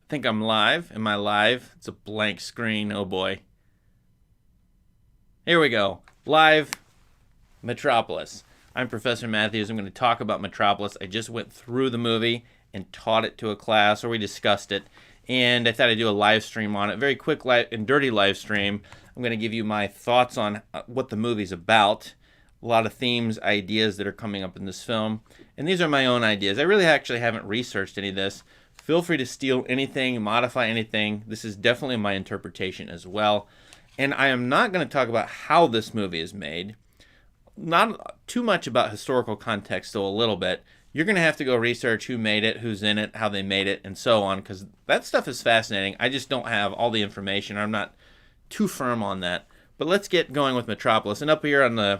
Think I'm live. Am I live? It's a blank screen. Oh boy. Here we go. Live Metropolis. I'm Professor Matthews. I'm going to talk about Metropolis. I just went through the movie and taught it to a class, or we discussed it. And I thought I'd do a live stream on it. Very quick and dirty live stream. I'm going to give you my thoughts on what the movie's about. A lot of themes, ideas that are coming up in this film. And these are my own ideas. I really actually haven't researched any of this. Feel free to steal anything, modify anything. This is definitely my interpretation as well. And I am not going to talk about how this movie is made. Not too much about historical context, though a little bit. You're going to have to go research who made it, who's in it, how they made it, and so on, because that stuff is fascinating. I just don't have all the information. I'm not too firm on that. But let's get going with Metropolis. And up here on the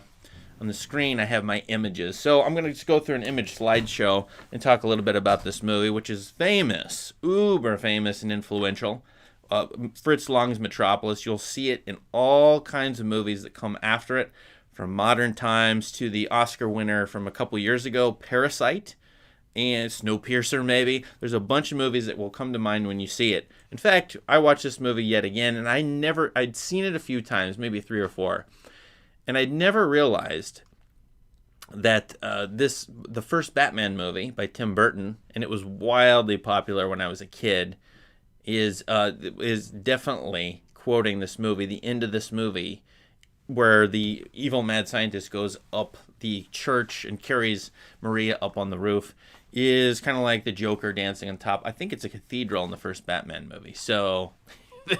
screen, I have my images. So I'm going to just go through an image slideshow and talk a little bit about this movie, which is famous, uber famous and influential. Fritz Lang's Metropolis. You'll see it in all kinds of movies that come after it, from modern times to the Oscar winner from a couple years ago, Parasite, and Snowpiercer maybe. There's a bunch of movies that will come to mind when you see it. In fact, I watched this movie yet again, and I'd seen it a few times, maybe 3 or 4. And I'd never realized that the first Batman movie by Tim Burton, and it was wildly popular when I was a kid, is definitely quoting this movie. The end of this movie, where the evil mad scientist goes up the church and carries Maria up on the roof, is kind of like the Joker dancing on top. I think it's a cathedral in the first Batman movie. So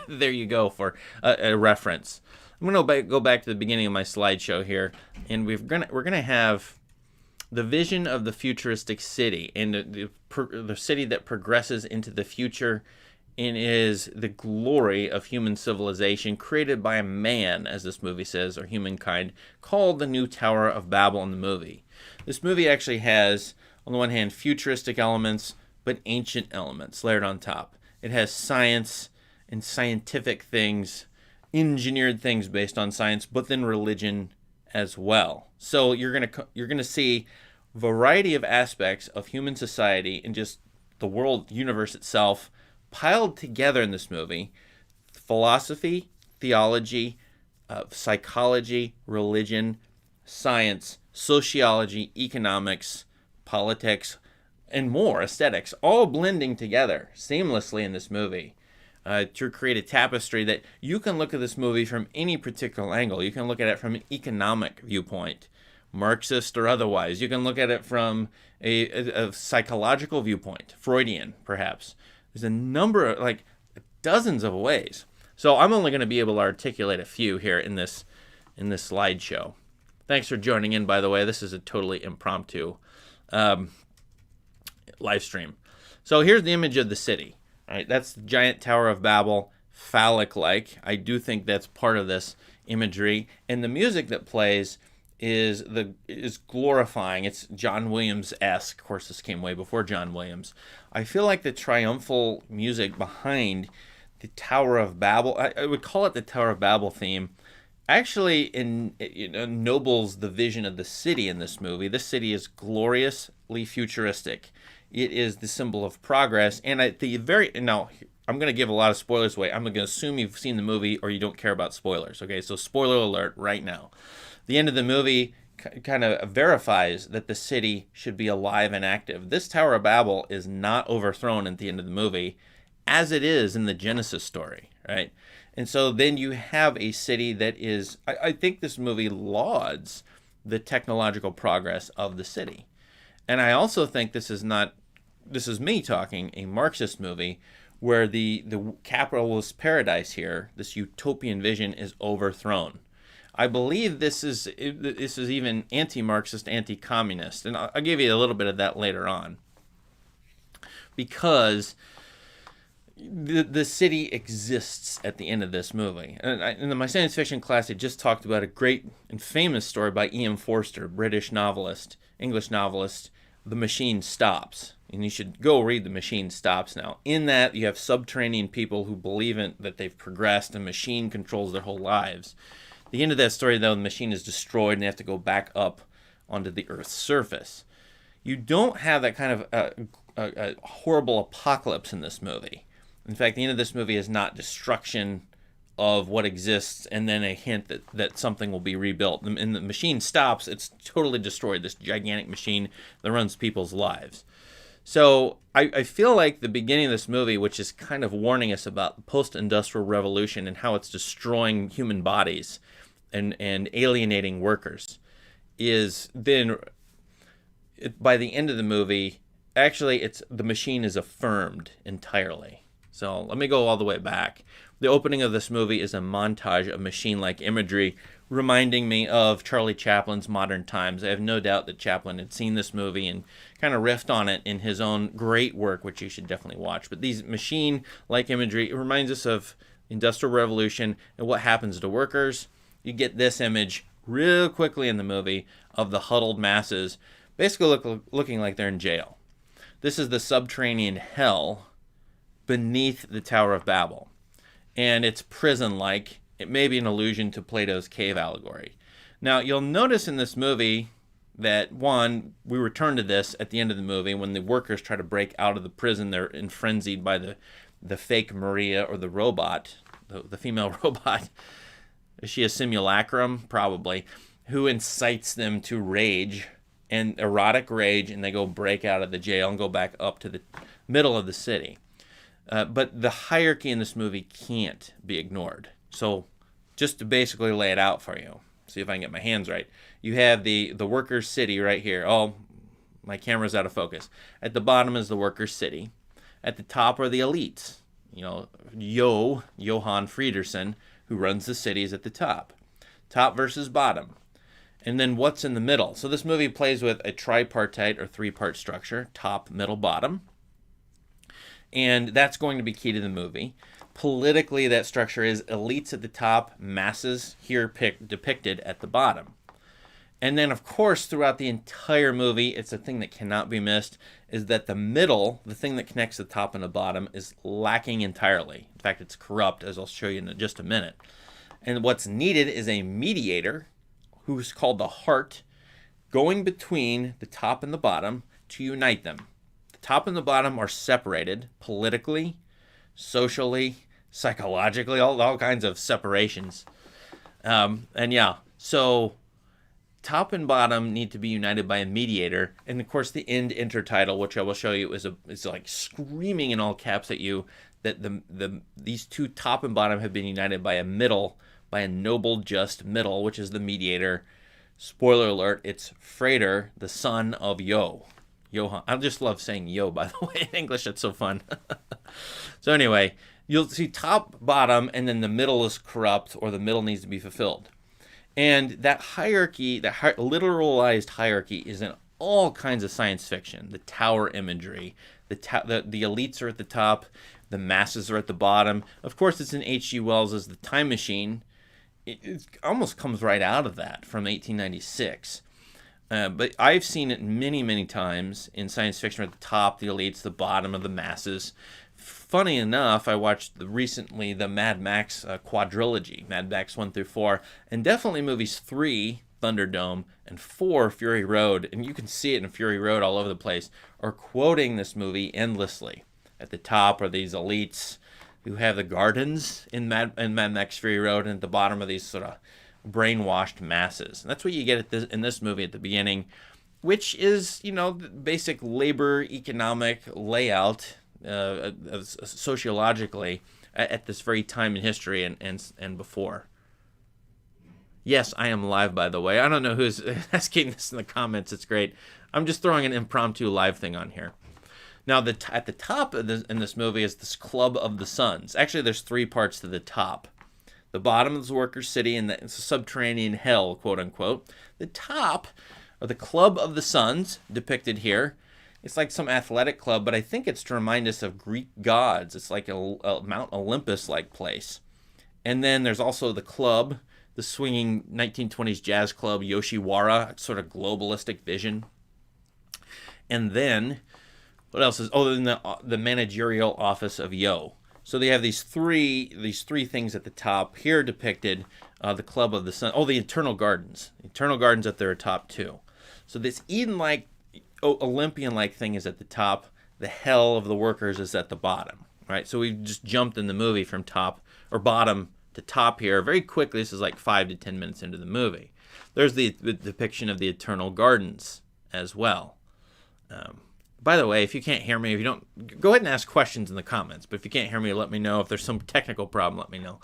there you go for a reference. I'm going to go back to the beginning of my slideshow here, and we're gonna have the vision of the futuristic city, and the city that progresses into the future and is the glory of human civilization created by a man, as this movie says, or humankind, called the new Tower of Babel in the movie. This movie actually has, on the one hand, futuristic elements, but ancient elements layered on top. It has science and scientific things, engineered things based on science, but then religion as well. So you're gonna see a variety of aspects of human society and just the world, universe itself, piled together in this movie. Philosophy, theology, psychology, religion, science, sociology, economics, politics, and more, aesthetics, all blending together seamlessly in this movie. To create a tapestry that you can look at this movie from any particular angle. You can look at it from an economic viewpoint, Marxist or otherwise. You can look at it from a psychological viewpoint, Freudian perhaps. There's a number of, like, dozens of ways. So I'm only going to be able to articulate a few here in this slideshow. Thanks for joining in, by the way. This is a totally impromptu live stream. So here's the image of the city. All right, that's the giant Tower of Babel, phallic-like. I do think that's part of this imagery. And the music that plays is glorifying. It's John Williams-esque. Of course, this came way before John Williams. I feel like the triumphal music behind the Tower of Babel, I would call it the Tower of Babel theme, actually ennobles the vision of the city in this movie. This city is gloriously futuristic. It is the symbol of progress, and now I'm going to give a lot of spoilers away. I'm going to assume you've seen the movie or you don't care about spoilers. Okay, so spoiler alert right now. The end of the movie kind of verifies that the city should be alive and active. This Tower of Babel is not overthrown at the end of the movie, as it is in the Genesis story, right? And so then you have a city that is, I think this movie lauds the technological progress of the city. And I also think this is me talking, a Marxist movie where the capitalist paradise here, this utopian vision, is overthrown. I believe this is even anti-Marxist, anti-communist, and I'll give you a little bit of that later on. Because the city exists at the end of this movie. And in my science fiction class, I just talked about a great and famous story by E.M. Forster, British novelist, English novelist, The Machine Stops. And you should go read The Machine Stops now. In that, you have subterranean people who believe that they've progressed, and machine controls their whole lives. At the end of that story, though, the machine is destroyed, and they have to go back up onto the Earth's surface. You don't have that kind of a horrible apocalypse in this movie. In fact, the end of this movie is not destruction of what exists and then a hint that something will be rebuilt. And the machine stops, it's totally destroyed, this gigantic machine that runs people's lives. So I feel like the beginning of this movie, which is kind of warning us about the post-industrial revolution and how it's destroying human bodies and alienating workers, is then, by the end of the movie, actually the machine is affirmed entirely. So let me go all the way back. The opening of this movie is a montage of machine-like imagery, reminding me of Charlie Chaplin's Modern Times. I have no doubt that Chaplin had seen this movie and kind of riffed on it in his own great work, which you should definitely watch. But these machine-like imagery, it reminds us of the Industrial Revolution and what happens to workers. You get this image real quickly in the movie of the huddled masses, basically looking like they're in jail. This is the subterranean hell beneath the Tower of Babel. And it's prison-like. It may be an allusion to Plato's cave allegory. Now, you'll notice in this movie that, one, we return to this at the end of the movie when the workers try to break out of the prison. They're frenzied by the fake Maria, or the robot, the female robot. Is she a simulacrum? Probably. Who incites them to rage, and erotic rage, and they go break out of the jail and go back up to the middle of the city. But the hierarchy in this movie can't be ignored. So just to basically lay it out for you, see if I can get my hands right. You have the workers' city right here. Oh, my camera's out of focus. At the bottom is the workers' city. At the top are the elites. You know, Johann Friederson, who runs the city, is at the top. Top versus bottom. And then what's in the middle? So this movie plays with a tripartite or three-part structure, top, middle, bottom. And that's going to be key to the movie. Politically, that structure is elites at the top, masses here depicted at the bottom. And then, of course, throughout the entire movie, it's a thing that cannot be missed, is that the middle, the thing that connects the top and the bottom, is lacking entirely. In fact, it's corrupt, as I'll show you in just a minute. And what's needed is a mediator, who's called the heart, going between the top and the bottom to unite them. The top and the bottom are separated politically, socially, psychologically, all kinds of separations. So top and bottom need to be united by a mediator. And of course, the end intertitle, which I will show you, is like screaming in all caps at you that these two top and bottom have been united by a middle, by a noble, just middle, which is the mediator. Spoiler alert, it's Frater, the son of Johann. I just love saying Yo, by the way. In English, that's so fun. So anyway, you'll see top, bottom, and then the middle is corrupt, or the middle needs to be fulfilled. And that hierarchy, that literalized hierarchy, is in all kinds of science fiction. The tower imagery, the elites are at the top, the masses are at the bottom. Of course, it's in H.G. Wells' The Time Machine. It almost comes right out of that from 1896. But I've seen it many, many times in science fiction at the top, the elites, the bottom of the masses. Funny enough, I watched recently the Mad Max quadrilogy, Mad Max 1 through 4, and definitely movies 3, Thunderdome, and 4, Fury Road, and you can see it in Fury Road all over the place, are quoting this movie endlessly. At the top are these elites who have the gardens in Mad Max Fury Road, and at the bottom are these sort of brainwashed masses. And that's what you get in this movie at the beginning, which is, the basic labor economic layout sociologically at this very time in history and before. Yes, I am live, by the way. I don't know who's asking this in the comments. It's great. I'm just throwing an impromptu live thing on here. Now, at the top in this movie is this Club of the Suns. Actually, there's 3 parts to the top. The bottom is the workers' city, and it's a subterranean hell, quote unquote. The top are the Club of the Suns, depicted here. It's like some athletic club, but I think it's to remind us of Greek gods. It's like a Mount Olympus-like place. And then there's also the club, the swinging 1920s jazz club, Yoshiwara, sort of globalistic vision. And then, what else is? Oh, then the managerial office of Yo. So they have these three things at the top here depicted. The Club of the Sun. Oh, the Eternal Gardens. Eternal Gardens at their top too. So this Eden-like, Olympian-like thing is at the top. The hell of the workers is at the bottom. right? So we've just jumped in the movie from top or bottom to top here very quickly. This is like 5 to 10 minutes into the movie. There's the depiction of the eternal gardens as well. By the way, if you can't hear me, if you don't, go ahead and ask questions in the comments. But if you can't hear me, let me know. If there's some technical problem, let me know.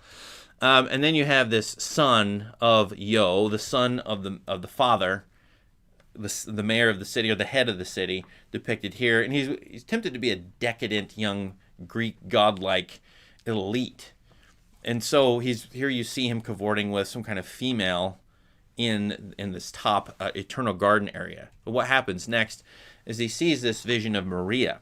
And then you have this son of Yo, the son of the father, the mayor of the city, or the head of the city, depicted here. And he's tempted to be a decadent young Greek godlike elite. And so here you see him cavorting with some kind of female in this top eternal garden area. But what happens next is he sees this vision of Maria.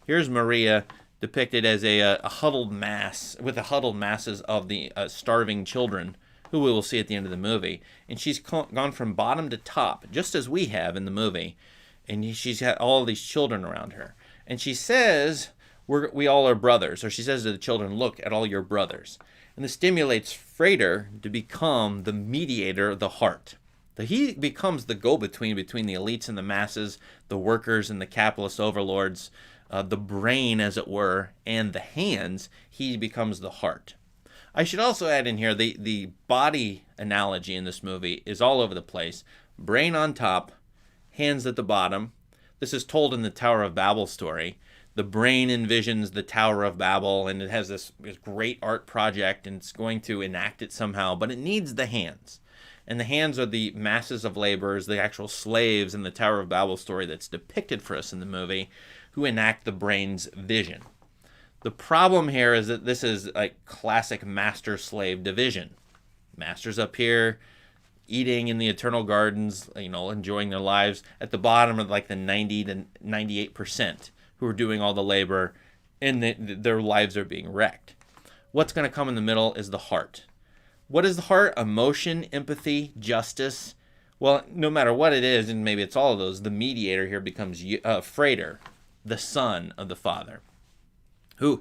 Here's Maria depicted as a huddled mass, with the huddled masses of the starving children, who we will see at the end of the movie. And she's gone from bottom to top, just as we have in the movie. And she's got all these children around her. And she says, we all are brothers. Or she says to the children, look at all your brothers. And this stimulates Frater to become the mediator of the heart. So he becomes the go-between between the elites and the masses, the workers and the capitalist overlords, the brain, as it were, and the hands. He becomes the heart. I should also add in here the body analogy in this movie is all over the place. Brain on top, hands at the bottom. This is told in the Tower of Babel story. The brain envisions the Tower of Babel, and it has this great art project, and it's going to enact it somehow, but it needs the hands. And the hands are the masses of laborers, the actual slaves in the Tower of Babel story that's depicted for us in the movie, who enact the brain's vision. The problem here is that this is like classic master-slave division. Masters up here, eating in the eternal gardens, enjoying their lives. At the bottom are like the 90 to 98%. Who are doing all the labor, and their lives are being wrecked. What's going to come in the middle is the heart. What is the heart? Emotion, empathy, justice. Well, no matter what it is, and maybe it's all of those, the mediator here becomes Frater, the son of the father. Who,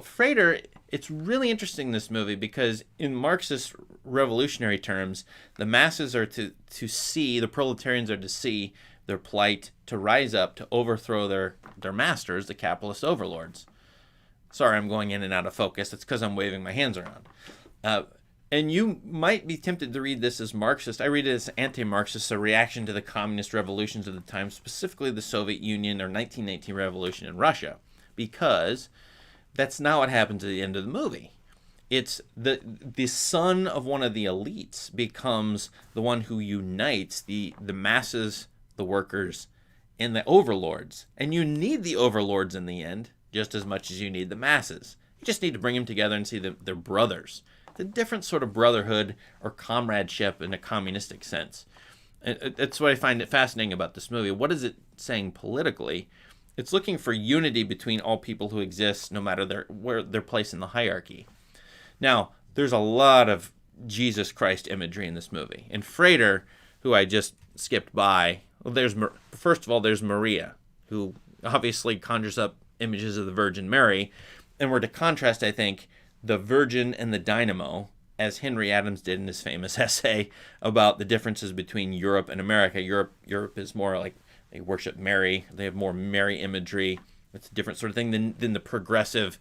Frater, it's really interesting in this movie because in Marxist revolutionary terms, the masses are to see, the proletarians are to see their plight, to rise up, to overthrow their masters, the capitalist overlords. Sorry, I'm going in and out of focus. It's because I'm waving my hands around. And you might be tempted to read this as Marxist. I read it as anti-Marxist, a reaction to the communist revolutions of the time, specifically the Soviet Union or 1919 revolution in Russia, because that's not what happens at the end of the movie. It's the son of one of the elites becomes the one who unites the masses, the workers, and the overlords. And you need the overlords in the end just as much as you need the masses. You just need to bring them together and see they're brothers. It's a different sort of brotherhood or comradeship in a communistic sense. That's what I find it fascinating about this movie. What is it saying politically? It's looking for unity between all people who exist, no matter their place in the hierarchy. Now, there's a lot of Jesus Christ imagery in this movie. And Frater, who I just skipped by, first of all, there's Maria, who obviously conjures up images of the Virgin Mary. And we're to contrast, I think, the Virgin and the dynamo, as Henry Adams did in his famous essay about the differences between Europe and America. Europe is more like they worship Mary. They have more Mary imagery. It's a different sort of thing than the progressive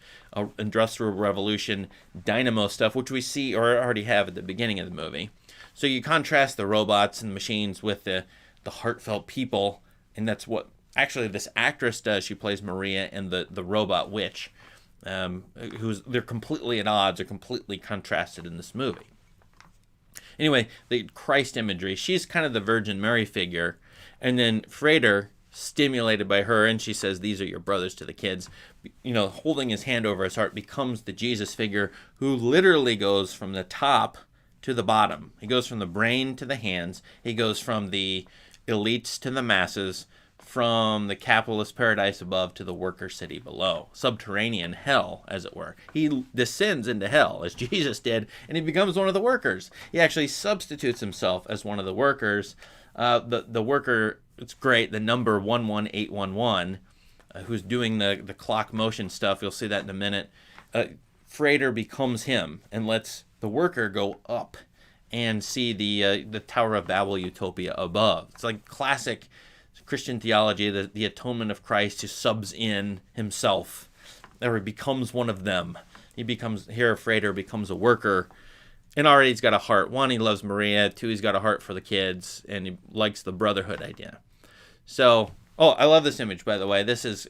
Industrial Revolution dynamo stuff, which we see or already have at the beginning of the movie. So you contrast the robots and the machines with the heartfelt people, and that's what actually this actress does. She plays Maria and the robot witch, they're completely at odds or completely contrasted in this movie. Anyway, the Christ imagery, she's kind of the Virgin Mary figure, and then Frater, stimulated by her, and she says, these are your brothers to the kids, holding his hand over his heart, becomes the Jesus figure who literally goes from the top to the bottom. He goes from the brain to the hands. He goes from the elites to the masses, from the capitalist paradise above to the worker city below. Subterranean hell, as it were. He descends into hell, as Jesus did, and he becomes one of the workers. He actually substitutes himself as one of the workers. The worker, it's great, the number 11811, who's doing the clock motion stuff, you'll see that in a minute. Frater becomes him and lets the worker go up and see the Tower of Babel utopia above. It's like classic Christian theology, the atonement of Christ who subs in himself or he becomes one of them. Here Frater becomes a worker, and already he's got a heart. One, he loves Maria. Two, he's got a heart for the kids, and he likes the brotherhood idea. So, I love this image, by the way. This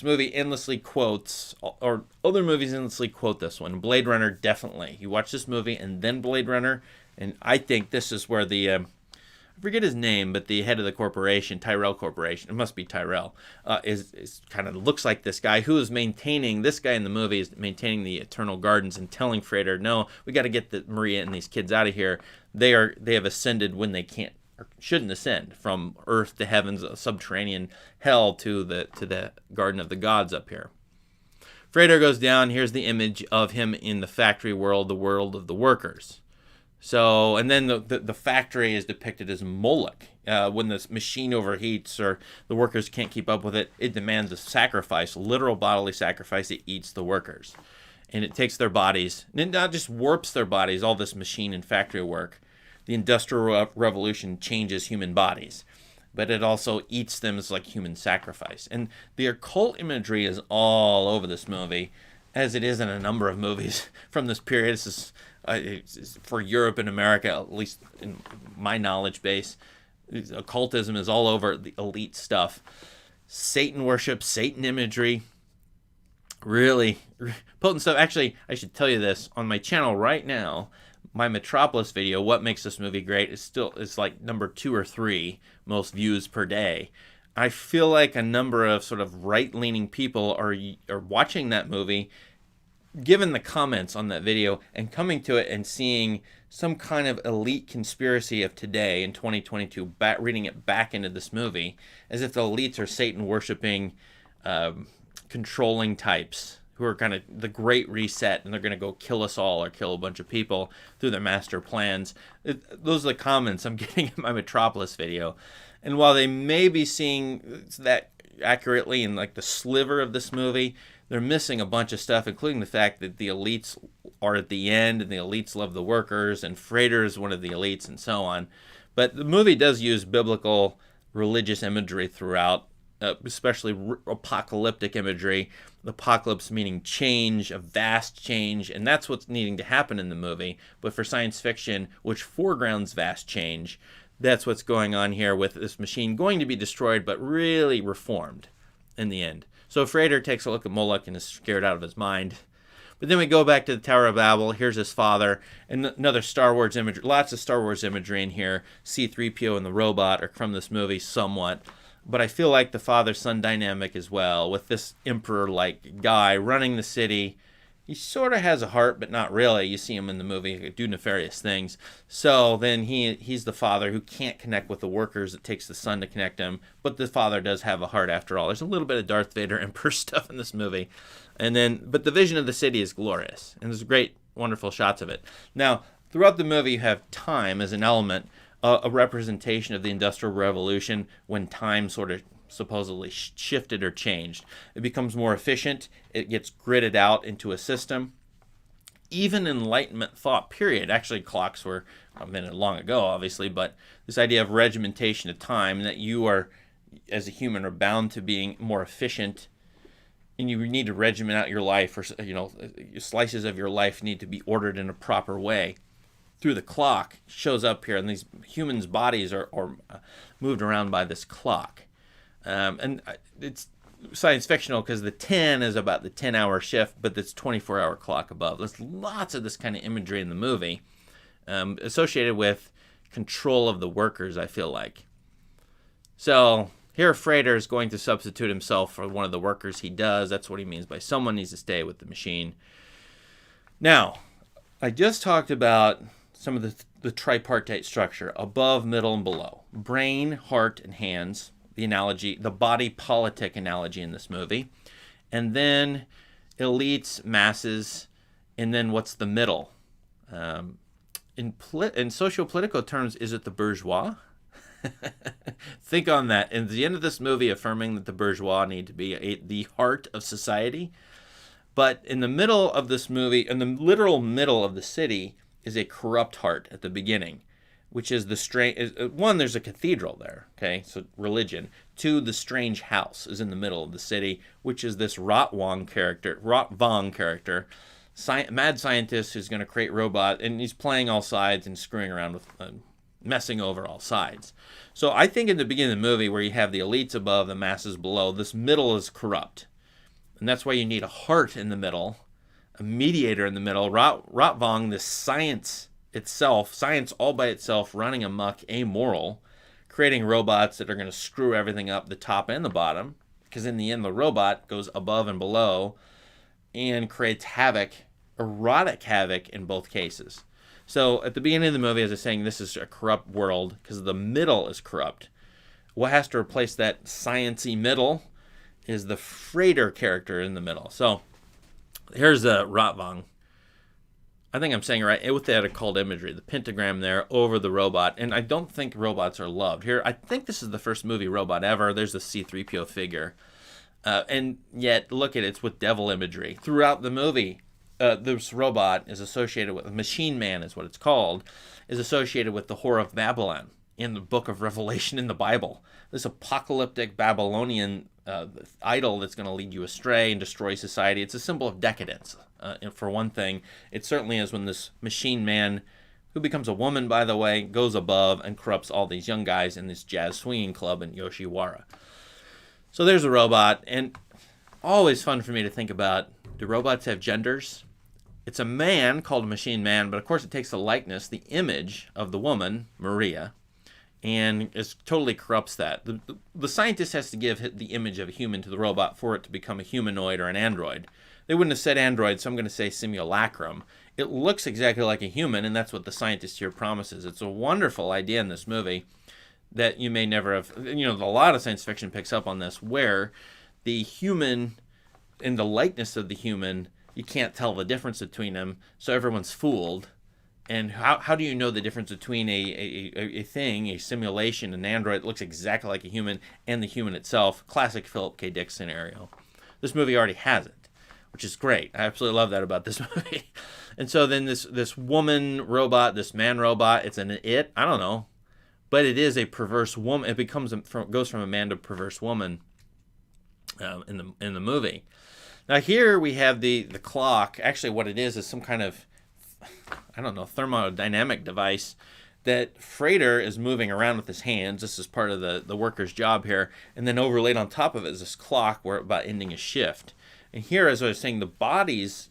movie endlessly quotes, or other movies endlessly quote this one. Blade Runner, definitely. You watch this movie and then Blade Runner, and I think this is where I forget his name, but the head of the corporation, Tyrell Corporation, it must be Tyrell, is kind of looks like this guy who is maintaining, this guy in the movie is maintaining the Eternal Gardens and telling Frater, no, we got to get Maria and these kids out of here. They have ascended when they can't, or shouldn't ascend, from earth to heavens, a subterranean hell to the Garden of the Gods up here. Frater goes down. Here's the image of him in the factory world, the world of the workers. So, and then the factory is depicted as Moloch. When this machine overheats or the workers can't keep up with it, it demands a sacrifice, literal bodily sacrifice. It eats the workers. And it takes their bodies, and it not just warps their bodies, all this machine and factory work. The Industrial Revolution changes human bodies, but it also eats them as like human sacrifice. And the occult imagery is all over this movie, as it is in a number of movies from this period. This is for Europe and America, at least in my knowledge base. Occultism is all over the elite stuff. Satan worship, Satan imagery, really potent stuff. Actually, I should tell you this, on my channel right now, my Metropolis video, what makes this movie great, is like number 2 or 3 most views per day. I feel like a number of sort of right-leaning people are watching that movie, given the comments on that video, and coming to it and seeing some kind of elite conspiracy of today in 2022, reading it back into this movie, as if the elites are Satan-worshipping, controlling types who are kind of the Great Reset, and they're going to go kill us all or kill a bunch of people through their master plans. Those are the comments I'm getting in my Metropolis video. And while they may be seeing that accurately in like the sliver of this movie, they're missing a bunch of stuff, including the fact that the elites are at the end, and the elites love the workers, and Frater is one of the elites, and so on. But the movie does use biblical religious imagery throughout, especially apocalyptic imagery. The apocalypse meaning change, a vast change, and that's what's needing to happen in the movie. But for science fiction, which foregrounds vast change, that's what's going on here with this machine going to be destroyed, but really reformed in the end. So Frater takes a look at Moloch and is scared out of his mind. But then we go back to the Tower of Babel. Here's his father. And another Star Wars imagery. Lots of Star Wars imagery in here. C-3PO and the robot are from this movie somewhat. But I feel like the father-son dynamic as well, with this emperor-like guy running the city. He sort of has a heart, but not really. You see him in the movie do nefarious things. So then he's the father who can't connect with the workers. It takes the son to connect him. But the father does have a heart after all. There's a little bit of Darth Vader emperor stuff in this movie. But the vision of the city is glorious. And there's great, wonderful shots of it. Now, throughout the movie, you have time as an element, a representation of the Industrial Revolution when time sort of supposedly shifted or changed. It becomes more efficient. It gets gridded out into a system. Even Enlightenment thought period. Actually, clocks were invented long ago, obviously, but this idea of regimentation of time, that you are, as a human, are bound to being more efficient, and you need to regiment out your life, or slices of your life need to be ordered in a proper way through the clock. Shows up here, and these humans' bodies are moved around by this clock. And it's science fictional because the 10 is about the 10-hour shift, but it's 24-hour clock above. There's lots of this kind of imagery in the movie associated with control of the workers, I feel like. So here Frater is going to substitute himself for one of the workers. He does. That's what he means by someone needs to stay with the machine. Now, I just talked about some of the tripartite structure, above, middle, and below. Brain, heart, and hands. The analogy, the body politic analogy in this movie. And then elites, masses, and then what's the middle? In socio-political terms, is it the bourgeois? Think on that. And at the end of this movie, affirming that the bourgeois need to be the heart of society. But in the middle of this movie, in the literal middle of the city, is a corrupt heart at the beginning. which is the strange. One, there's a cathedral there. Okay, so religion. Two, the strange house is in the middle of the city, which is this Rotvong character. Mad scientist who's going to create robot, and he's playing all sides and screwing around with, messing over all sides. So I think in the beginning of the movie, where you have the elites above, the masses below, this middle is corrupt, and that's why you need a heart in the middle, a mediator in the middle. Rotvong, this science all by itself, running amok, amoral, creating robots that are going to screw everything up, the top and the bottom, because in the end the robot goes above and below and creates havoc, erotic havoc in both cases. So at the beginning of the movie, as I was saying, this is a corrupt world because the middle is corrupt. What has to replace that science-y middle is the freighter character in the middle. So here's the Rotvong. I think I'm saying it right, with that occult imagery, the pentagram there over the robot. And I don't think robots are loved. Here, I think this is the first movie robot ever. There's the C-3PO figure. And yet, look at it, it's with devil imagery. Throughout the movie, this robot is associated with, Machine Man is what it's called, is associated with the Tower of Babylon in the book of Revelation in the Bible. This apocalyptic Babylonian idol that's going to lead you astray and destroy society. It's a symbol of decadence. For one thing, it certainly is when this machine man, who becomes a woman, by the way, goes above and corrupts all these young guys in this jazz swinging club in Yoshiwara. So there's a robot, and always fun for me to think about, do robots have genders? It's a man called a machine man, but of course it takes the likeness, the image of the woman, Maria, and it totally corrupts that. The scientist has to give the image of a human to the robot for it to become a humanoid or an android. They wouldn't have said android, so I'm going to say simulacrum. It looks exactly like a human, and that's what the scientist here promises. It's a wonderful idea in this movie that you may never have, a lot of science fiction picks up on this, where the human and the likeness of the human, you can't tell the difference between them, so everyone's fooled. And how do you know the difference between a thing, a simulation, an android that looks exactly like a human, and the human itself? Classic Philip K. Dick scenario. This movie already has it, which is great. I absolutely love that about this movie. And so then this woman robot, this man robot, it's an it. I don't know, but it is a perverse woman. It goes from a man to a perverse woman in the movie. Now here we have the clock. Actually, what it is some kind of, I don't know, thermodynamic device that Freighter is moving around with his hands. This is part of the worker's job here. And then overlaid on top of it is this clock where about ending a shift. And here, as I was saying,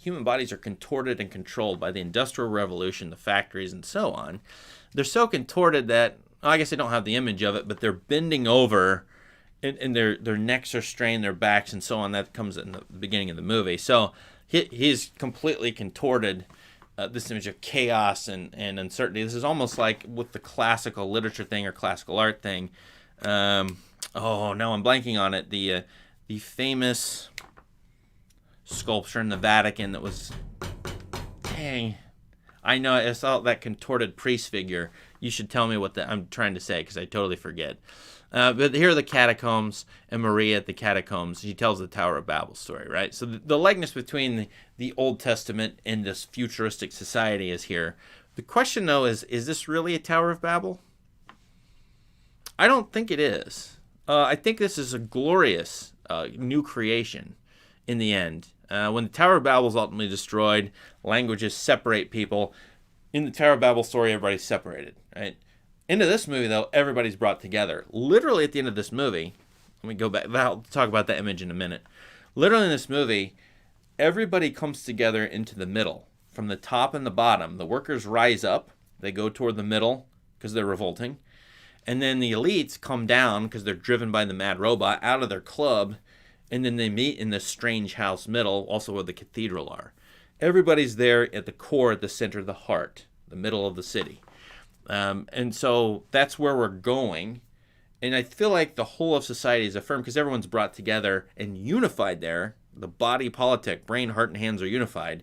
human bodies are contorted and controlled by the Industrial Revolution, the factories, and so on. They're so contorted that, I guess I don't have the image of it, but they're bending over, and their necks are strained, their backs, and so on. That comes in the beginning of the movie. So he's completely contorted. This image of chaos and uncertainty. This is almost like with the classical literature thing or classical art thing. Now I'm blanking on it. The famous sculpture in the Vatican that was, dang, I know, I saw that contorted priest figure. You should tell me what I'm trying to say, because I totally forget. But here are the catacombs, and Maria at the catacombs. She tells the Tower of Babel story, right? So the likeness between the Old Testament and this futuristic society is here. The question, though, is this really a Tower of Babel? I don't think it is. I think this is a glorious new creation in the end. When the Tower of Babel is ultimately destroyed, languages separate people. In the Tower of Babel story, everybody's separated, right? Into this movie, though, everybody's brought together. Literally at the end of this movie, let me go back. I'll talk about that image in a minute. Literally in this movie, everybody comes together into the middle. From the top and the bottom, the workers rise up. They go toward the middle because they're revolting. And then the elites come down because they're driven by the mad robot out of their club. And then they meet in this strange house middle, also where the cathedral are. Everybody's there at the core, at the center, the heart, the middle of the city. And so that's where we're going. And I feel like the whole of society is affirmed because everyone's brought together and unified there. The body politic, brain, heart, and hands are unified.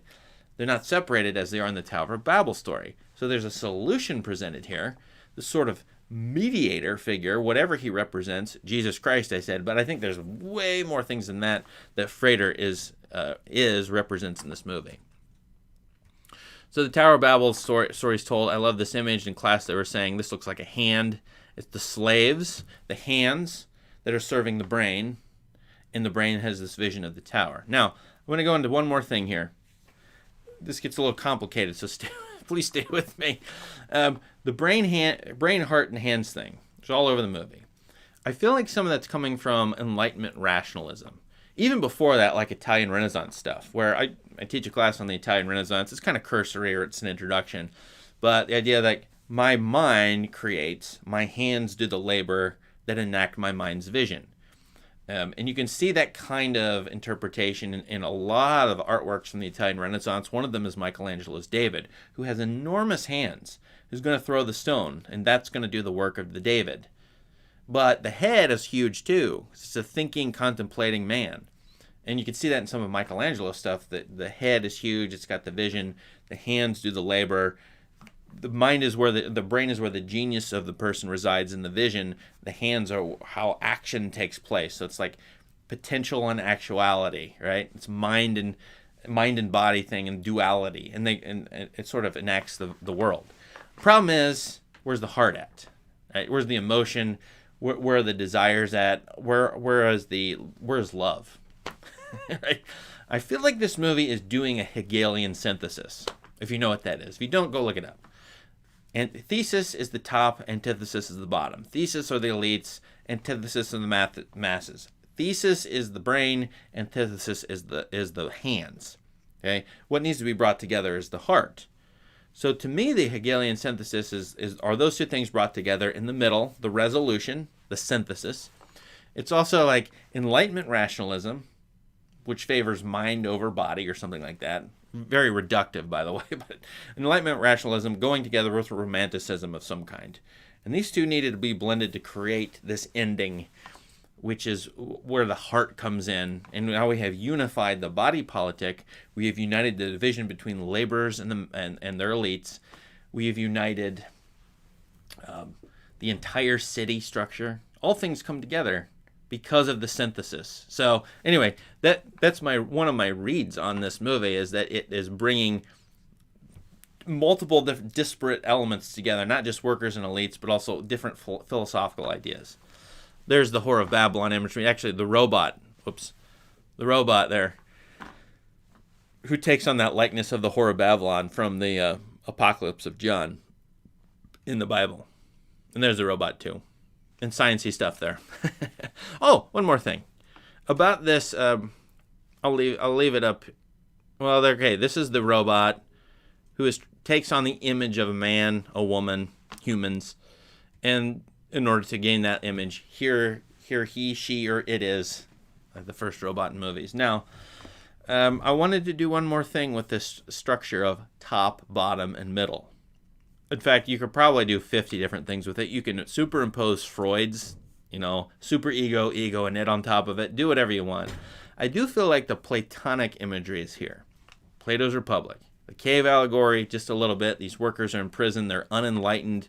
They're not separated as they are in the Tower of Babel story. So there's a solution presented here, this sort of mediator figure, whatever he represents, Jesus Christ, I said, but I think there's way more things than that Freighter represents in this movie. So the Tower of Babel story's told. I love this image. In class they were saying this looks like a hand. It's the slaves, the hands that are serving the brain, and the brain has this vision of the tower. Now, I'm going to go into one more thing here. This gets a little complicated, so please stay with me. The brain, heart, and hands thing. It's all over the movie. I feel like some of that's coming from Enlightenment rationalism. Even before that, like Italian Renaissance stuff, where I teach a class on the Italian Renaissance. It's kind of cursory, or it's an introduction. But the idea that my mind creates, my hands do the labor that enact my mind's vision. And you can see that kind of interpretation in a lot of artworks from the Italian Renaissance. One of them is Michelangelo's David, who has enormous hands, who's going to throw the stone, and that's going to do the work of the David. But the head is huge too. It's a thinking, contemplating man. And you can see that in some of Michelangelo's stuff, that the head is huge, it's got the vision, the hands do the labor. The mind is where the brain is where the genius of the person resides in the vision. The hands are how action takes place. So it's like potential and actuality, right? It's mind and body thing and duality, and it sort of enacts the world. Problem is, where's the heart at? Right? Where's the emotion? Where are the desires at? Where is love? Right? I feel like this movie is doing a Hegelian synthesis, if you know what that is. If you don't, go look it up. And thesis is the top, antithesis is the bottom. Thesis are the elites, antithesis are the masses. Thesis is the brain, antithesis is the hands. Okay? What needs to be brought together is the heart. So to me, the Hegelian synthesis are those two things brought together in the middle, the resolution, the synthesis. It's also like Enlightenment rationalism, which favors mind over body or something like that. Very reductive, by the way, but Enlightenment rationalism going together with Romanticism of some kind. And these two needed to be blended to create this ending, which is where the heart comes in. And now we have unified the body politic. We have united the division between the laborers and their elites. We have united the entire city structure. All things come together because of the synthesis. So anyway, that's one of my reads on this movie, is that it is bringing multiple disparate elements together, not just workers and elites, but also different philosophical ideas. There's the Tower of Babel imagery. Actually, the robot there, who takes on that likeness of the Tower of Babylon from the Apocalypse of John in the Bible. And there's the robot too. And sciencey stuff there. Oh, one more thing about this. I'll leave it up. Well, okay. This is the robot who takes on the image of a man, a woman, humans, and in order to gain that image, here he, she, or it is, like the first robot in movies. Now, I wanted to do one more thing with this structure of top, bottom, and middle. In fact, you could probably do 50 different things with it. You can superimpose Freud's, super ego, and it on top of it. Do whatever you want. I do feel like the Platonic imagery is here. Plato's Republic. The cave allegory, just a little bit. These workers are in prison. They're unenlightened.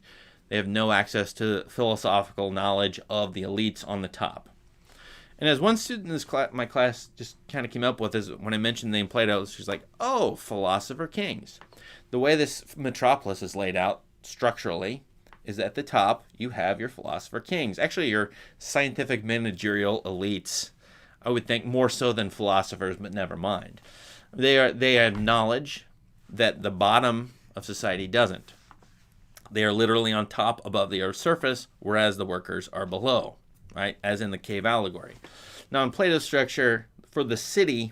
They have no access to philosophical knowledge of the elites on the top. And as one student in my class just kind of came up with, is when I mentioned the name Plato, she's like, oh, philosopher kings. The way this metropolis is laid out structurally is at the top you have your philosopher kings. Actually, your scientific managerial elites, I would think more so than philosophers, but never mind. They have knowledge that the bottom of society doesn't. They are literally on top above the earth's surface, whereas the workers are below, right? As in the cave allegory. Now, in Plato's structure, for the city,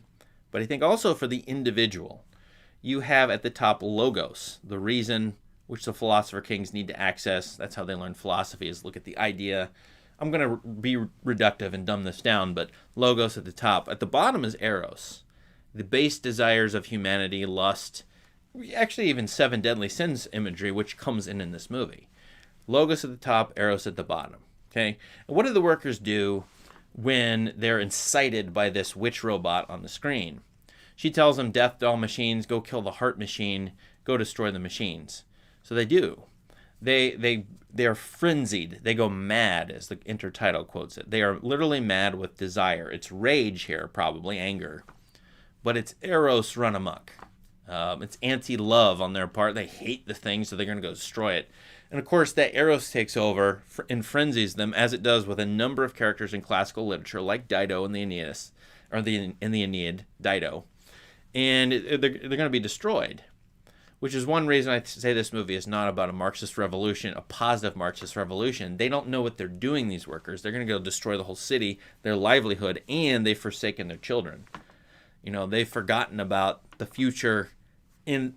but I think also for the individual, you have at the top logos, the reason which the philosopher kings need to access. That's how they learn philosophy, is look at the idea. I'm going to be reductive and dumb this down, but logos at the top. At the bottom is eros, the base desires of humanity, lust, actually even 7 deadly sins imagery, which comes in this movie. Logos at the top, eros at the bottom. Okay, and what do the workers do when they're incited by this witch robot on the screen? She tells them, death to all machines, go kill the heart machine, go destroy the machines. So they do. They're frenzied. They go mad, as the intertitle quotes it. They are literally mad with desire. It's rage here, probably anger. But it's eros run amok. It's anti-love on their part. They hate the thing, so they're going to go destroy it. And of course, that Eros takes over and frenzies them, as it does with a number of characters in classical literature, like Dido in the Aeneid, in the Aeneid, Dido, and they're going to be destroyed. Which is one reason I say this movie is not about a Marxist revolution, a positive Marxist revolution. They don't know what they're doing, these workers. They're going to go destroy the whole city, their livelihood, and they've forsaken their children. They've forgotten about the future and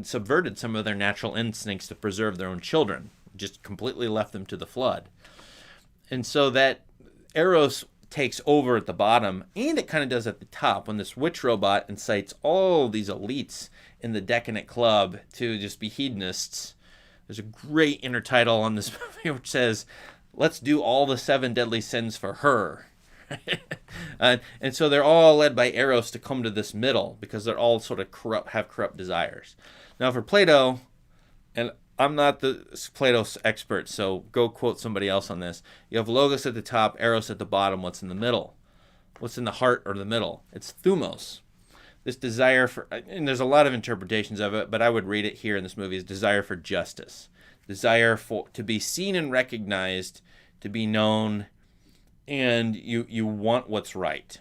subverted some of their natural instincts to preserve their own children. Just completely left them to the flood. And so that Eros takes over at the bottom, and it kind of does at the top when this witch robot incites all these elites in the decadent club to just be hedonists. There's a great intertitle on this movie which says, "Let's do all the 7 deadly sins for her." And so they're all led by Eros to come to this middle because they're all sort of have corrupt desires. Now for Plato, and I'm not the Plato expert, so go quote somebody else on this. You have Logos at the top, Eros at the bottom. What's in the middle? What's in the heart or the middle? It's thumos. This desire for, and there's a lot of interpretations of it, but I would read it here in this movie as desire for justice. Desire for to be seen and recognized, to be known, and you want what's right.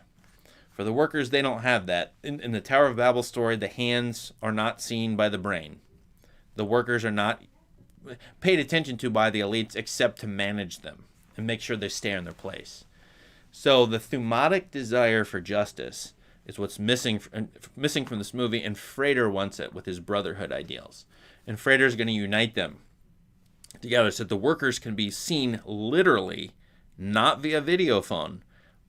For the workers, they don't have that. In the Tower of Babel story, the hands are not seen by the brain. The workers are not paid attention to by the elites except to manage them and make sure they stay in their place. So the thumatic desire for justice is what's missing from this movie, and Frater wants it with his brotherhood ideals. And Frater is going to unite them together so that the workers can be seen literally, not via video phone,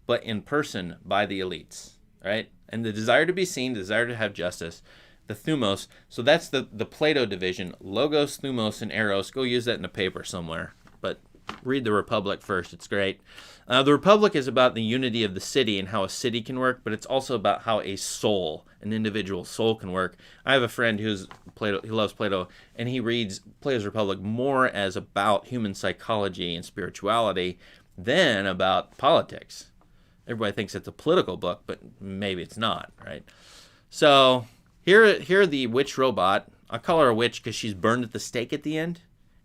but in person by the elites, right? And the desire to be seen, the desire to have justice, the thumos. So that's the Plato division, Logos, Thumos, and Eros. Go use that in a paper somewhere, but read the Republic first. It's great. The Republic is about the unity of the city and how a city can work, but it's also about how a soul, an individual soul, can work. I have a friend who's Plato. He loves Plato, and he reads Plato's Republic more as about human psychology and spirituality than about politics. Everybody thinks it's a political book, but maybe it's not, right? So here the witch robot. I call her a witch because she's burned at the stake at the end,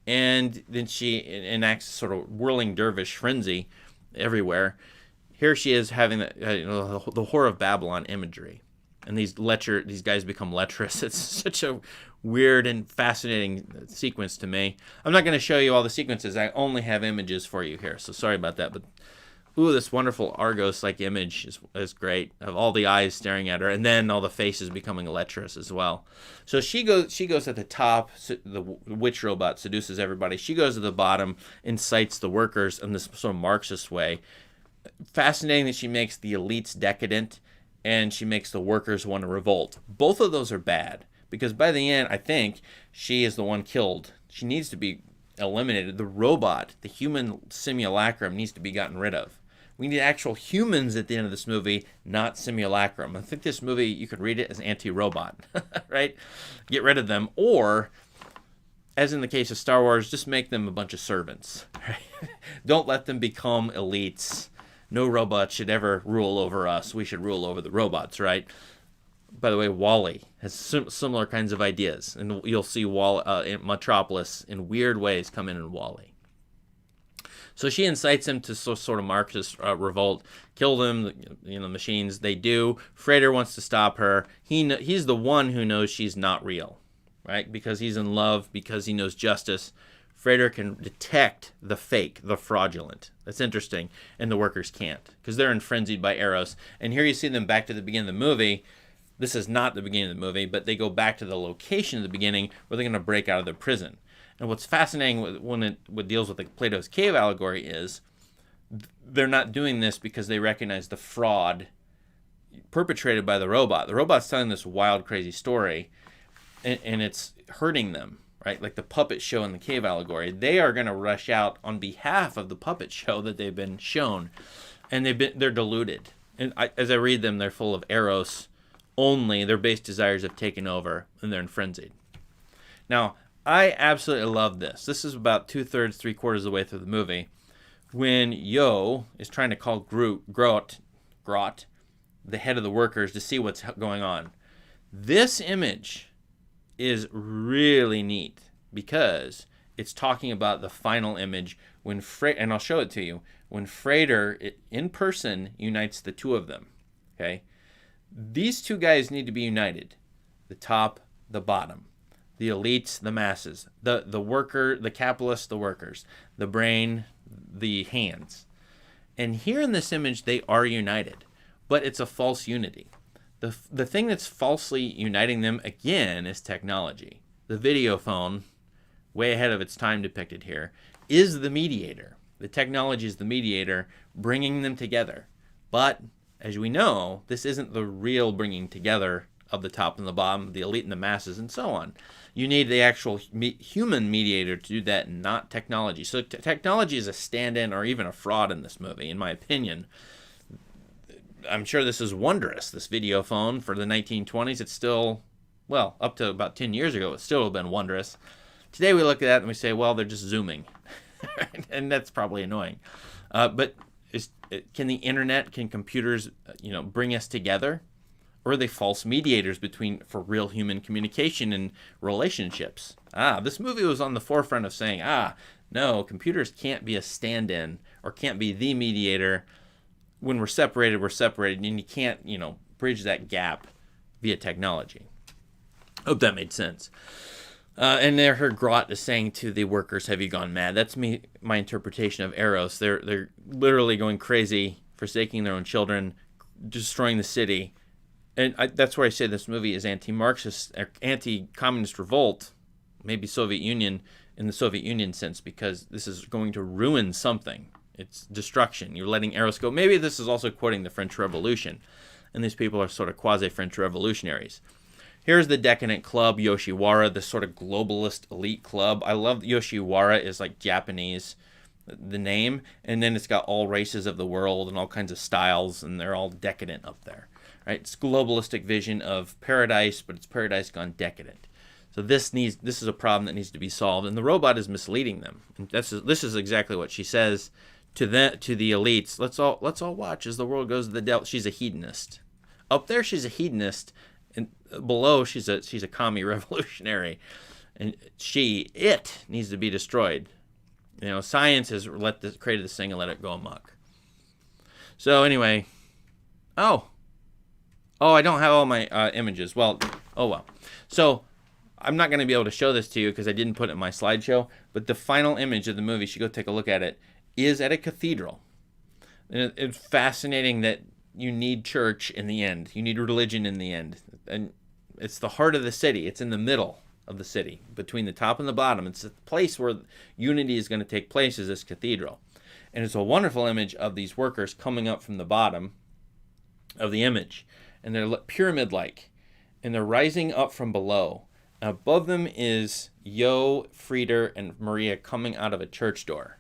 and then she enacts sort of whirling dervish frenzy everywhere. Here she is having the Tower of Babylon imagery, and these guys become lecherous. It's such a weird and fascinating sequence to me. I'm not going to show you all the sequences. I only have images for you here, so sorry about that. But ooh, this wonderful Argos-like image is great, of all the eyes staring at her, and then all the faces becoming lecherous as well. So she goes at the top. The witch robot seduces everybody. She goes to the bottom, incites the workers in this sort of Marxist way. Fascinating that she makes the elites decadent, and she makes the workers want to revolt. Both of those are bad, because by the end, I think, she is the one killed. She needs to be eliminated. The robot, the human simulacrum, needs to be gotten rid of. We need actual humans at the end of this movie, not simulacrum. I think this movie, you could read it as anti-robot, right? Get rid of them, or, as in the case of Star Wars, just make them a bunch of servants. Right? Don't let them become elites. No robot should ever rule over us. We should rule over the robots, right? By the way, WALL-E has similar kinds of ideas, and you'll see in Metropolis in weird ways come in WALL-E. So she incites him to sort of Marxist revolt, kill them, machines. They do. Frater wants to stop her. He's the one who knows she's not real, right? Because he's in love, because he knows justice. Frater can detect the fake, the fraudulent. That's interesting, and the workers can't, because they're frenzied by Eros. And here you see them back to the beginning of the movie. This is not the beginning of the movie, but they go back to the location of the beginning where they're going to break out of their prison. And what's fascinating when it deals with Plato's cave allegory is they're not doing this because they recognize the fraud perpetrated by the robot. The robot's telling this wild, crazy story, and it's hurting them, right? Like the puppet show in the cave allegory. They are going to rush out on behalf of the puppet show that they've been shown, and they're deluded. And as I read them, they're full of Eros only. Their base desires have taken over, and they're frenzied. Now, I absolutely love this. This is about 2/3, 3/4 of the way through the movie, when Yo is trying to call Grot, the head of the workers, to see what's going on. This image is really neat because it's talking about the final image when and I'll show it to you, when Frater in person unites the two of them. Okay? These two guys need to be united. The top, the bottom. The elites, the masses. The worker, the capitalists, the workers. The brain, the hands. And here in this image, they are united. But it's a false unity. The thing that's falsely uniting them, again, is technology. The video phone, way ahead of its time depicted here, is the mediator. The technology is the mediator, bringing them together. But, as we know, this isn't the real bringing together of the top and the bottom, the elite and the masses, and so on. You need the actual human mediator to do that, not technology. So technology is a stand-in or even a fraud in this movie, in my opinion. I'm sure this is wondrous, this video phone for the 1920s. It's still, well, up to about 10 years ago, it's still been wondrous. Today we look at that and we say, well, they're just zooming. And that's probably annoying. But can the internet, can computers, bring us together? Or are they false mediators for real human communication and relationships? This movie was on the forefront of saying, no, computers can't be a stand-in or can't be the mediator. When we're separated, and you can't, bridge that gap via technology. Hope that made sense. And there, her Grot is saying to the workers, "Have you gone mad?" That's my interpretation of Eros. They're literally going crazy, forsaking their own children, destroying the city. And that's where I say this movie is anti-Marxist, anti-communist revolt, maybe Soviet Union in the Soviet Union sense, because this is going to ruin something. It's destruction. You're letting Eros go. Maybe this is also quoting the French Revolution, and these people are sort of quasi-French revolutionaries. Here's the decadent club, Yoshiwara, this sort of globalist elite club. I love Yoshiwara is like Japanese, the name, and then it's got all races of the world and all kinds of styles, and they're all decadent up there. Right? It's globalistic vision of paradise, but it's paradise gone decadent. So this is a problem that needs to be solved, and the robot is misleading them. And this is exactly what she says to the elites. Let's all watch as the world goes to the devil. She's a hedonist. Up there, she's a hedonist, and below, she's a commie revolutionary, and it needs to be destroyed. Science has created this thing and let it go amok. So anyway, I don't have all my images. Well, oh well. So I'm not going to be able to show this to you because I didn't put it in my slideshow, but the final image of the movie, you should go take a look at it, is at a cathedral. And it's fascinating that you need church in the end. You need religion in the end. And it's the heart of the city. It's in the middle of the city, between the top and the bottom. It's the place where unity is going to take place, is this cathedral. And it's a wonderful image of these workers coming up from the bottom of the image. And they're pyramid-like. And they're rising up from below. And above them is Yo, Frieder, and Maria coming out of a church door.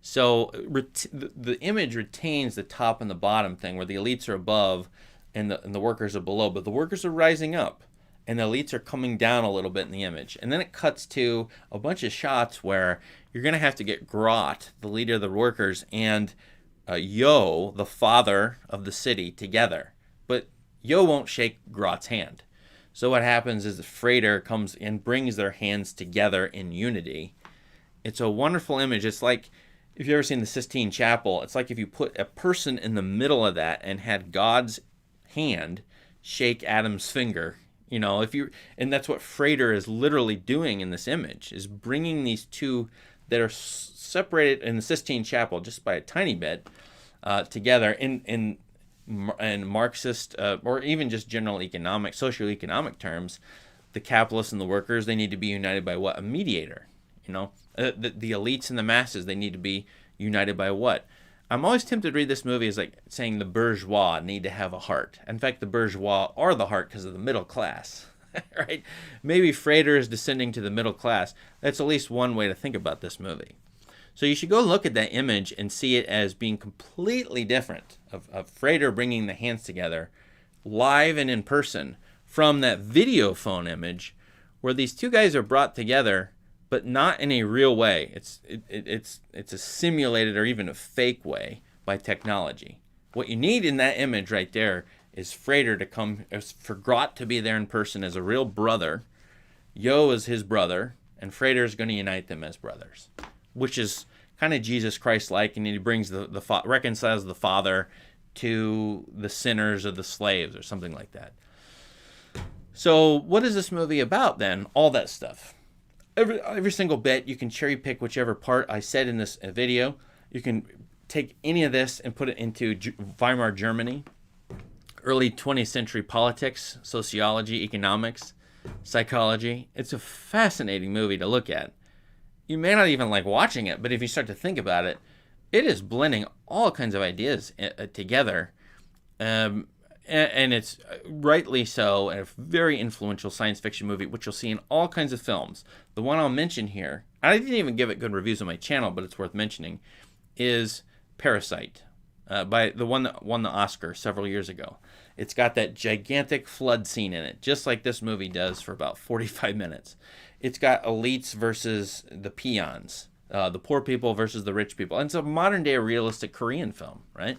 So the image retains the top and the bottom thing, where the elites are above and the workers are below. But the workers are rising up, and the elites are coming down a little bit in the image. And then it cuts to a bunch of shots where you're going to have to get Grot, the leader of the workers, and Yo, the father of the city, together. But Yo won't shake Grot's hand. So what happens is the Frater comes and brings their hands together in unity. It's a wonderful image. It's like, if you've ever seen the Sistine Chapel, it's like if you put a person in the middle of that and had God's hand shake Adam's finger. And that's what Frater is literally doing in this image, is bringing these two that are separated in the Sistine Chapel just by a tiny bit together in Marxist or even just general socioeconomic terms. The capitalists and the workers, they need to be united by what? A mediator. The elites and the masses, they need to be united by what? I'm always tempted to read this movie as like saying the bourgeois need to have a heart. In fact, the bourgeois are the heart because of the middle class, right? Maybe Frater is descending to the middle class. That's at least one way to think about this movie. So you should go look at that image and see it as being completely different of Frater bringing the hands together live and in person from that video phone image where these two guys are brought together, but not in a real way. It's a simulated or even a fake way by technology. What you need in that image right there is Frater to come, for Grot to be there in person as a real brother. Yo is his brother, and Frater is going to unite them as brothers, which is kind of Jesus Christ-like, and he brings reconciles the Father to the sinners or the slaves or something like that. So what is this movie about then? All that stuff. Every single bit, you can cherry pick whichever part I said in this video. You can take any of this and put it into Weimar Germany, early 20th century politics, sociology, economics, psychology. It's a fascinating movie to look at. You may not even like watching it, but if you start to think about it, it is blending all kinds of ideas together. And it's rightly so a very influential science fiction movie, which you'll see in all kinds of films. The one I'll mention here, I didn't even give it good reviews on my channel, but it's worth mentioning, is Parasite, by the one that won the Oscar several years ago. It's got that gigantic flood scene in it, just like this movie does for about 45 minutes. It's got elites versus the peons, the poor people versus the rich people. And it's a modern-day realistic Korean film, right?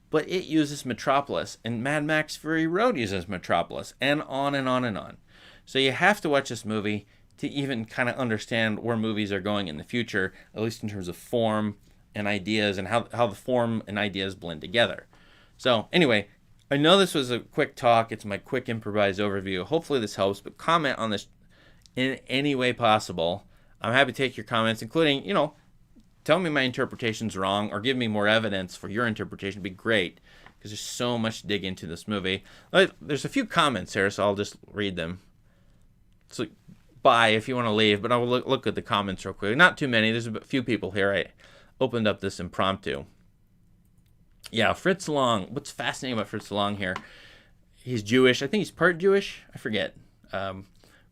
But it uses Metropolis, and Mad Max Fury Road uses Metropolis, and on and on and on. So you have to watch this movie to even kind of understand where movies are going in the future, at least in terms of form and ideas, and how the form and ideas blend together. So anyway, I know this was a quick talk. It's my quick improvised overview. Hopefully this helps, but comment on this in any way possible. I'm happy to take your comments, including, tell me my interpretation's wrong or give me more evidence for your interpretation. It'd be great, because there's so much to dig into this movie. There's a few comments here, so I'll just read them. So bye if you want to leave, but I'll look at the comments real quick. Not too many. There's a few people here. I opened up this impromptu. Yeah, Fritz Lang. What's fascinating about Fritz Lang here, he's Jewish. I think he's part Jewish. I forget.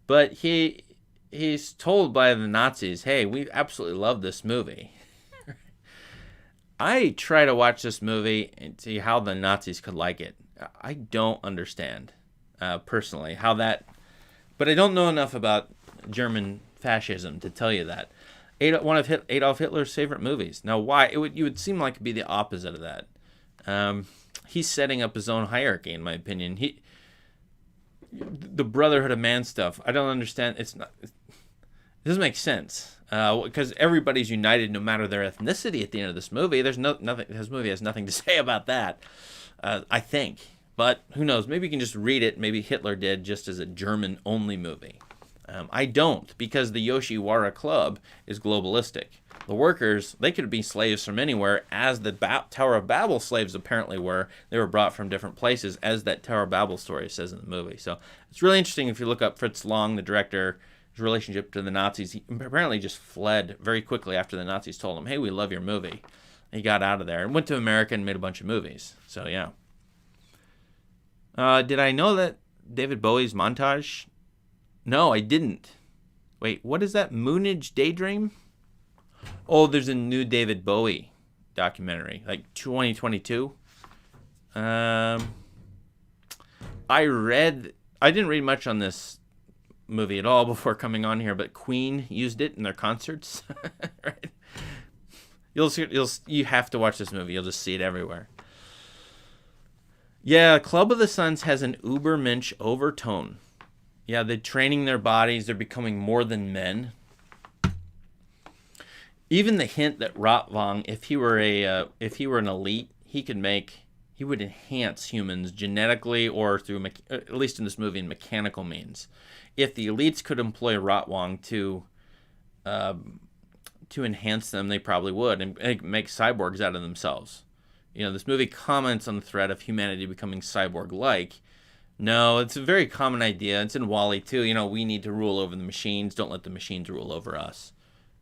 But he's told by the Nazis, hey, we absolutely love this movie. I try to watch this movie and see how the Nazis could like it. I don't understand, personally, how that... But I don't know enough about German fascism to tell you that. One of Adolf Hitler's favorite movies. Now, why? You would seem like it'd be the opposite of that. He's setting up his own hierarchy, in my opinion. The Brotherhood of Man stuff, I don't understand. It doesn't make sense, because everybody's united no matter their ethnicity at the end of this movie. There's nothing. This movie has nothing to say about that, I think. But who knows? Maybe you can just read it. Maybe Hitler did, just as a German-only movie. I don't, because the Yoshiwara Club is globalistic. The workers, they could be slaves from anywhere, as the Tower of Babel slaves apparently were. They were brought from different places, as that Tower of Babel story says in the movie. So it's really interesting if you look up Fritz Lang, the director, his relationship to the Nazis. He apparently just fled very quickly after the Nazis told him, hey, we love your movie. He got out of there and went to America and made a bunch of movies. So, yeah. Did I know that David Bowie's montage? No, I didn't. Wait, what is that? Moonage Daydream? Oh, there's a new David Bowie documentary, like 2022. I didn't read much on this movie at all before coming on here, but Queen used it in their concerts. Right? You have to watch this movie. You'll just see it everywhere. Yeah, Club of the Suns has an ubermensch overtone. Yeah, they're training their bodies. They're becoming more than men. Even the hint that Rotwang, if he were an elite, he would enhance humans genetically or through, at least in this movie, in mechanical means. If the elites could employ Rotwang to enhance them, they probably would, and make cyborgs out of themselves. This movie comments on the threat of humanity becoming cyborg-like. No, it's a very common idea. It's in WALL-E too. We need to rule over the machines. Don't let the machines rule over us.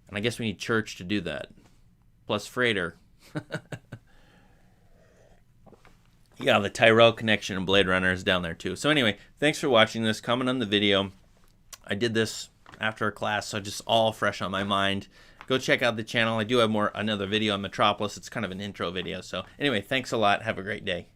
And I guess we need church to do that. Plus Frater. Yeah, the Tyrell connection and Blade Runner is down there too. So anyway, thanks for watching this. Comment on the video. I did this after a class, so just all fresh on my mind. Go check out the channel. I do have another video on Metropolis. It's kind of an intro video. So anyway, thanks a lot. Have a great day.